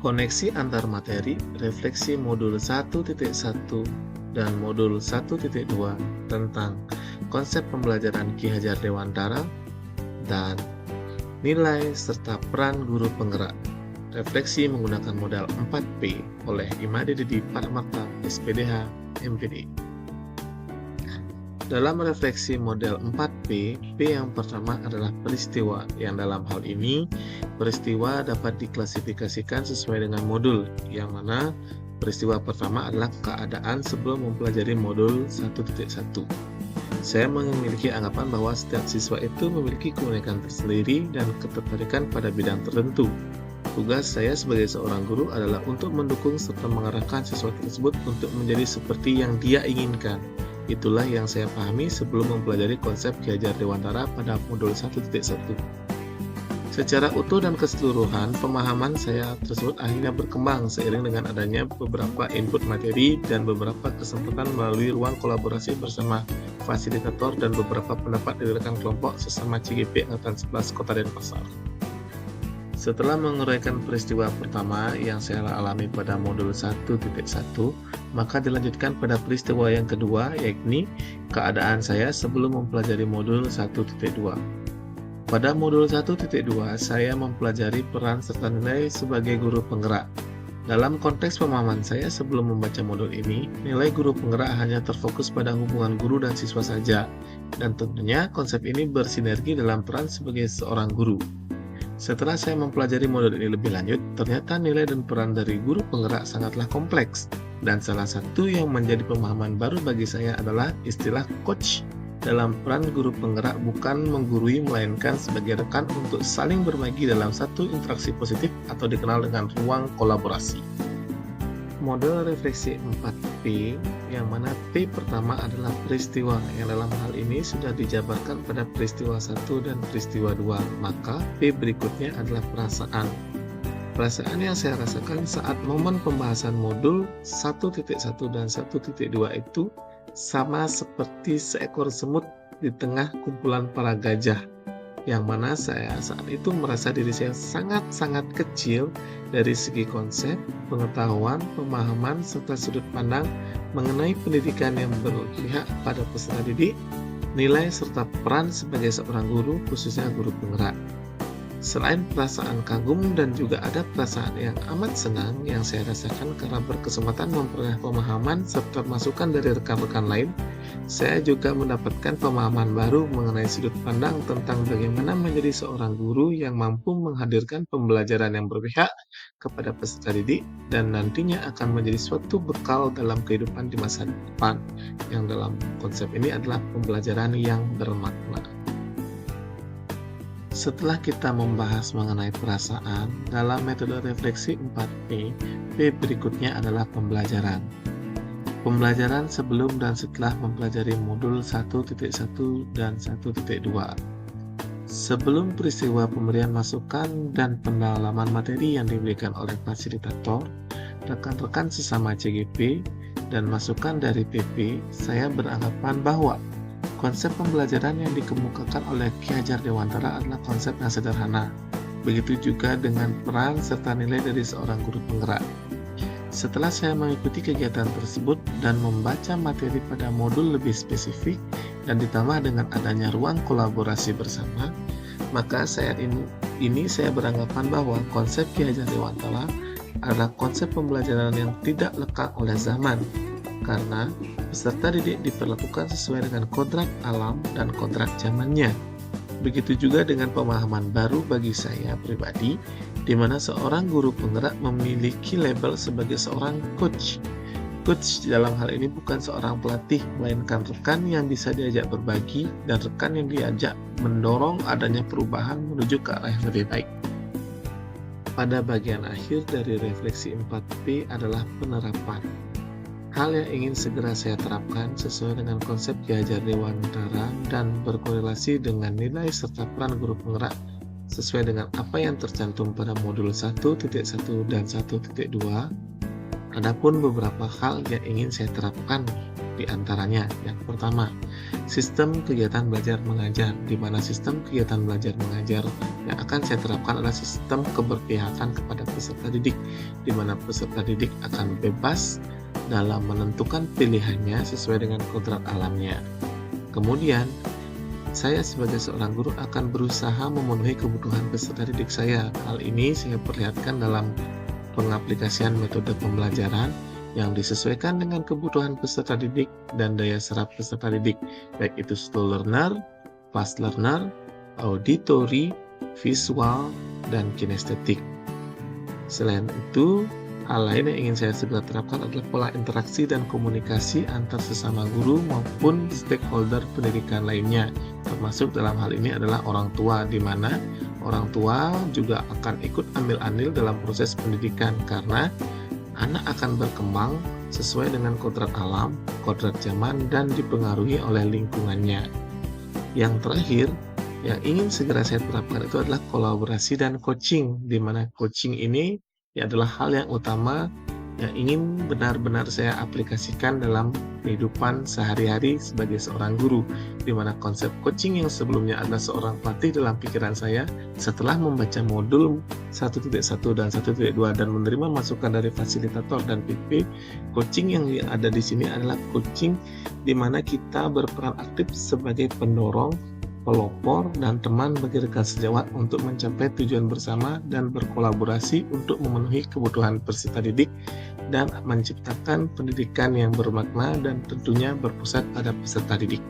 Koneksi antar materi refleksi modul 1.1 dan modul 1.2 tentang konsep pembelajaran Ki Hajar Dewantara dan nilai serta peran guru penggerak. Refleksi menggunakan modal 4P oleh Imade Didi Paramarta, SPDH, MPD. Dalam refleksi model 4P, P yang pertama adalah peristiwa, yang dalam hal ini peristiwa dapat diklasifikasikan sesuai dengan modul, yang mana peristiwa pertama adalah keadaan sebelum mempelajari modul 1.1. Saya memiliki anggapan bahwa setiap siswa itu memiliki keunikan tersendiri dan ketertarikan pada bidang tertentu. Tugas saya sebagai seorang guru adalah untuk mendukung serta mengarahkan siswa tersebut untuk menjadi seperti yang dia inginkan. Itulah yang saya pahami sebelum mempelajari konsep Ki Hajar Dewantara pada modul 1.1. Secara utuh dan keseluruhan, pemahaman saya tersebut akhirnya berkembang seiring dengan adanya beberapa input materi dan beberapa kesempatan melalui ruang kolaborasi bersama fasilitator dan beberapa pendapat dari rekan kelompok sesama CGP Angkatan 11 Kota Denpasar. Setelah menguraikan peristiwa pertama yang saya alami pada modul 1.1, maka dilanjutkan pada peristiwa yang kedua, yakni keadaan saya sebelum mempelajari modul 1.2. Pada modul 1.2, saya mempelajari peran serta nilai sebagai guru penggerak. Dalam konteks pemahaman saya sebelum membaca modul ini, nilai guru penggerak hanya terfokus pada hubungan guru dan siswa saja, dan tentunya konsep ini bersinergi dalam peran sebagai seorang guru. Setelah saya mempelajari modul ini lebih lanjut, ternyata nilai dan peran dari guru penggerak sangatlah kompleks, dan salah satu yang menjadi pemahaman baru bagi saya adalah istilah coach. Dalam peran guru penggerak bukan menggurui melainkan sebagai rekan untuk saling berbagi dalam satu interaksi positif atau dikenal dengan ruang kolaborasi. Model refleksi 4P, yang mana P pertama adalah peristiwa, yang dalam hal ini sudah dijabarkan pada peristiwa 1 dan peristiwa 2, maka P berikutnya adalah perasaan. Perasaan yang saya rasakan saat momen pembahasan modul 1.1 dan 1.2 itu sama seperti seekor semut di tengah kumpulan para gajah, yang mana saya saat itu merasa diri saya sangat-sangat kecil dari segi konsep, pengetahuan, pemahaman, serta sudut pandang mengenai pendidikan yang berpihak pada peserta didik, nilai serta peran sebagai seorang guru, khususnya guru penggerak. Selain perasaan kagum dan juga ada perasaan yang amat senang yang saya rasakan karena berkesempatan memperoleh pemahaman serta masukan dari rekan-rekan lain, saya juga mendapatkan pemahaman baru mengenai sudut pandang tentang bagaimana menjadi seorang guru yang mampu menghadirkan pembelajaran yang berpihak kepada peserta didik dan nantinya akan menjadi suatu bekal dalam kehidupan di masa depan, yang dalam konsep ini adalah pembelajaran yang bermakna. Setelah kita membahas mengenai perasaan, dalam metode refleksi 4P, P berikutnya adalah pembelajaran. Pembelajaran sebelum dan setelah mempelajari modul 1.1 dan 1.2. Sebelum peristiwa pemberian masukan dan pendalaman materi yang diberikan oleh fasilitator, rekan-rekan sesama CGP, dan masukan dari PP, saya beranggapan bahwa konsep pembelajaran yang dikemukakan oleh Ki Hajar Dewantara adalah konsep yang sederhana. Begitu juga dengan peran serta nilai dari seorang guru penggerak. Setelah saya mengikuti kegiatan tersebut dan membaca materi pada modul lebih spesifik dan ditambah dengan adanya ruang kolaborasi bersama, maka saat ini saya beranggapan bahwa konsep Ki Hajar Dewantara adalah konsep pembelajaran yang tidak lekang oleh zaman, karena peserta didik diperlakukan sesuai dengan kodrat alam dan kodrat zamannya. Begitu juga dengan pemahaman baru bagi saya pribadi, di mana seorang guru penggerak memiliki label sebagai seorang coach. Coach dalam hal ini bukan seorang pelatih, melainkan rekan yang bisa diajak berbagi dan rekan yang diajak mendorong adanya perubahan menuju ke arah yang lebih baik. Pada bagian akhir dari refleksi 4P adalah penerapan. Hal yang ingin segera saya terapkan sesuai dengan konsep Ki Hajar Dewantara dan berkorelasi dengan nilai serta peran guru penggerak sesuai dengan apa yang tercantum pada modul 1.1 dan 1.2. Adapun beberapa hal yang ingin saya terapkan di antaranya, yang pertama, sistem kegiatan belajar mengajar, di mana sistem kegiatan belajar mengajar yang akan saya terapkan adalah sistem keberpihakan kepada peserta didik, di mana peserta didik akan bebas dalam menentukan pilihannya sesuai dengan kodrat alamnya. Kemudian, saya sebagai seorang guru akan berusaha memenuhi kebutuhan peserta didik saya. Hal ini saya perlihatkan dalam pengaplikasian metode pembelajaran yang disesuaikan dengan kebutuhan peserta didik dan daya serap peserta didik, baik itu slow learner, fast learner, auditory, visual, dan kinestetik. Selain itu, hal lain yang ingin saya segera terapkan adalah pola interaksi dan komunikasi antar sesama guru maupun stakeholder pendidikan lainnya, termasuk dalam hal ini adalah orang tua, di mana orang tua juga akan ikut ambil andil dalam proses pendidikan karena anak akan berkembang sesuai dengan kodrat alam, kodrat zaman, dan dipengaruhi oleh lingkungannya. Yang terakhir, yang ingin segera saya terapkan itu adalah kolaborasi dan coaching, di mana coaching ini adalah hal yang utama yang ingin benar-benar saya aplikasikan dalam kehidupan sehari-hari sebagai seorang guru, di mana konsep coaching yang sebelumnya adalah seorang pelatih dalam pikiran saya, setelah membaca modul 1.1 dan 1.2 dan menerima masukan dari fasilitator dan PP, coaching yang ada di sini adalah coaching di mana kita berperan aktif sebagai pendorong, pelopor, dan teman bagi rekan sejawat untuk mencapai tujuan bersama dan berkolaborasi untuk memenuhi kebutuhan peserta didik dan menciptakan pendidikan yang bermakna dan tentunya berpusat pada peserta didik.